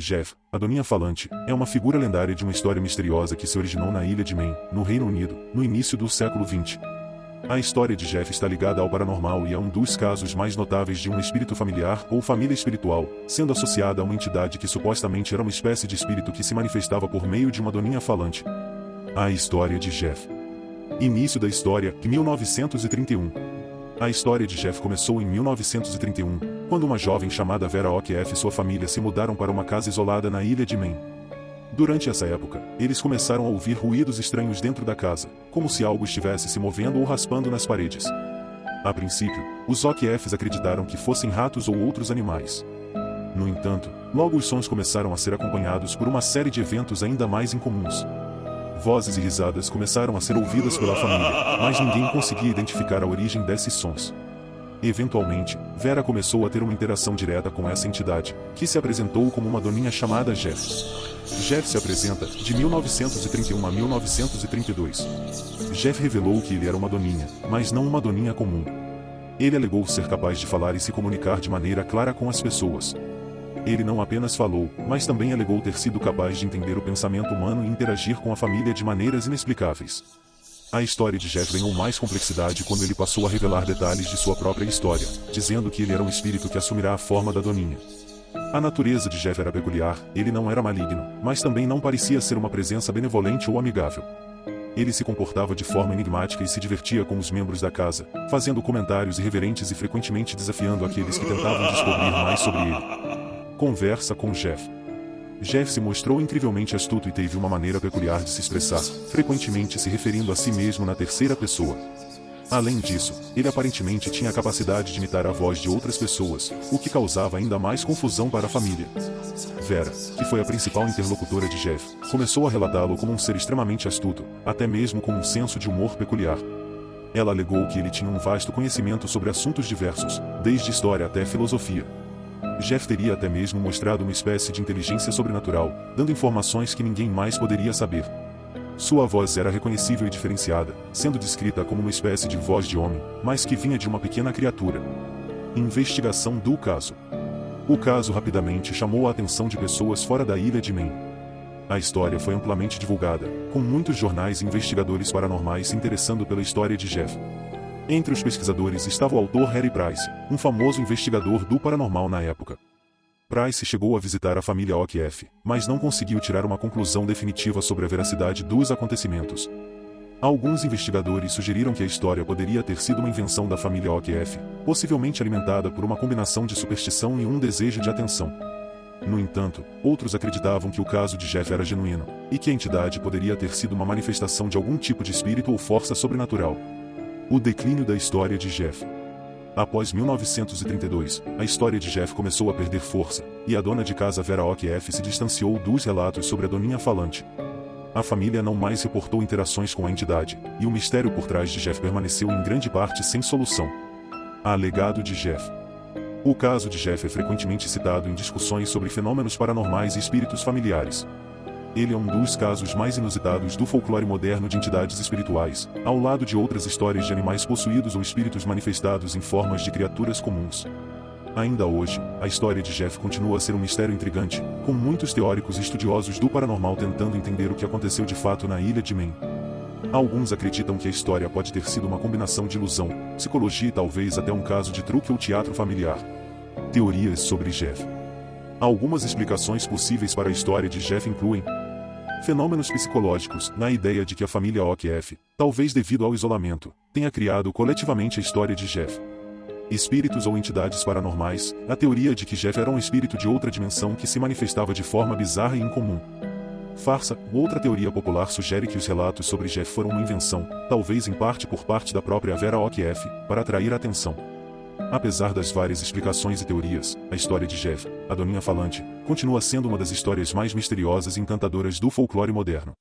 Jeff, a Doninha Falante, é uma figura lendária de uma história misteriosa que se originou na ilha de Man, no Reino Unido, no início do século XX. A história de Jeff está ligada ao paranormal e é um dos casos mais notáveis de um espírito familiar ou família espiritual, sendo associada a uma entidade que supostamente era uma espécie de espírito que se manifestava por meio de uma Doninha Falante. A história de Jeff. Início da história, em 1931. A história de Jeff começou em 1931, quando uma jovem chamada Vera Ockf e sua família se mudaram para uma casa isolada na ilha de Man. Durante essa época, eles começaram a ouvir ruídos estranhos dentro da casa, como se algo estivesse se movendo ou raspando nas paredes. A princípio, os Ockfs acreditaram que fossem ratos ou outros animais. No entanto, logo os sons começaram a ser acompanhados por uma série de eventos ainda mais incomuns. Vozes e risadas começaram a ser ouvidas pela família, mas ninguém conseguia identificar a origem desses sons. Eventualmente, Vera começou a ter uma interação direta com essa entidade, que se apresentou como uma doninha chamada Jeff. Jeff se apresenta de 1931 a 1932. Jeff revelou que ele era uma doninha, mas não uma doninha comum. Ele alegou ser capaz de falar e se comunicar de maneira clara com as pessoas. Ele não apenas falou, mas também alegou ter sido capaz de entender o pensamento humano e interagir com a família de maneiras inexplicáveis. A história de Jeff ganhou mais complexidade quando ele passou a revelar detalhes de sua própria história, dizendo que ele era um espírito que assumirá a forma da doninha. A natureza de Jeff era peculiar, ele não era maligno, mas também não parecia ser uma presença benevolente ou amigável. Ele se comportava de forma enigmática e se divertia com os membros da casa, fazendo comentários irreverentes e frequentemente desafiando aqueles que tentavam descobrir mais sobre ele. Conversa com Jeff. Jeff se mostrou incrivelmente astuto e teve uma maneira peculiar de se expressar, frequentemente se referindo a si mesmo na terceira pessoa. Além disso, ele aparentemente tinha a capacidade de imitar a voz de outras pessoas, o que causava ainda mais confusão para a família. Vera, que foi a principal interlocutora de Jeff, começou a relatá-lo como um ser extremamente astuto, até mesmo com um senso de humor peculiar. Ela alegou que ele tinha um vasto conhecimento sobre assuntos diversos, desde história até filosofia. Jeff teria até mesmo mostrado uma espécie de inteligência sobrenatural, dando informações que ninguém mais poderia saber. Sua voz era reconhecível e diferenciada, sendo descrita como uma espécie de voz de homem, mas que vinha de uma pequena criatura. Investigação do caso. O caso rapidamente chamou a atenção de pessoas fora da ilha de Man. A história foi amplamente divulgada, com muitos jornais e investigadores paranormais se interessando pela história de Jeff. Entre os pesquisadores estava o autor Harry Price, um famoso investigador do paranormal na época. Price chegou a visitar a família Ockf, mas não conseguiu tirar uma conclusão definitiva sobre a veracidade dos acontecimentos. Alguns investigadores sugeriram que a história poderia ter sido uma invenção da família Ockf, possivelmente alimentada por uma combinação de superstição e um desejo de atenção. No entanto, outros acreditavam que o caso de Jeff era genuíno, e que a entidade poderia ter sido uma manifestação de algum tipo de espírito ou força sobrenatural. O declínio da história de Jeff. Após 1932, a história de Jeff começou a perder força, e a dona de casa Vera Ockf se distanciou dos relatos sobre a Doninha Falante. A família não mais reportou interações com a entidade, e o mistério por trás de Jeff permaneceu em grande parte sem solução. Legado de Jeff. O caso de Jeff é frequentemente citado em discussões sobre fenômenos paranormais e espíritos familiares. Ele é um dos casos mais inusitados do folclore moderno de entidades espirituais, ao lado de outras histórias de animais possuídos ou espíritos manifestados em formas de criaturas comuns. Ainda hoje, a história de Jeff continua a ser um mistério intrigante, com muitos teóricos e estudiosos do paranormal tentando entender o que aconteceu de fato na ilha de Man. Alguns acreditam que a história pode ter sido uma combinação de ilusão, psicologia e talvez até um caso de truque ou teatro familiar. Teorias sobre Jeff. Algumas explicações possíveis para a história de Jeff incluem fenômenos psicológicos, na ideia de que a família Ockf, talvez devido ao isolamento, tenha criado coletivamente a história de Jeff. Espíritos ou entidades paranormais, a teoria de que Jeff era um espírito de outra dimensão que se manifestava de forma bizarra e incomum. Farsa, outra teoria popular sugere que os relatos sobre Jeff foram uma invenção, talvez em parte por parte da própria Vera Ockf, para atrair a atenção. Apesar das várias explicações e teorias, a história de Jeff, a Doninha Falante, continua sendo uma das histórias mais misteriosas e encantadoras do folclore moderno.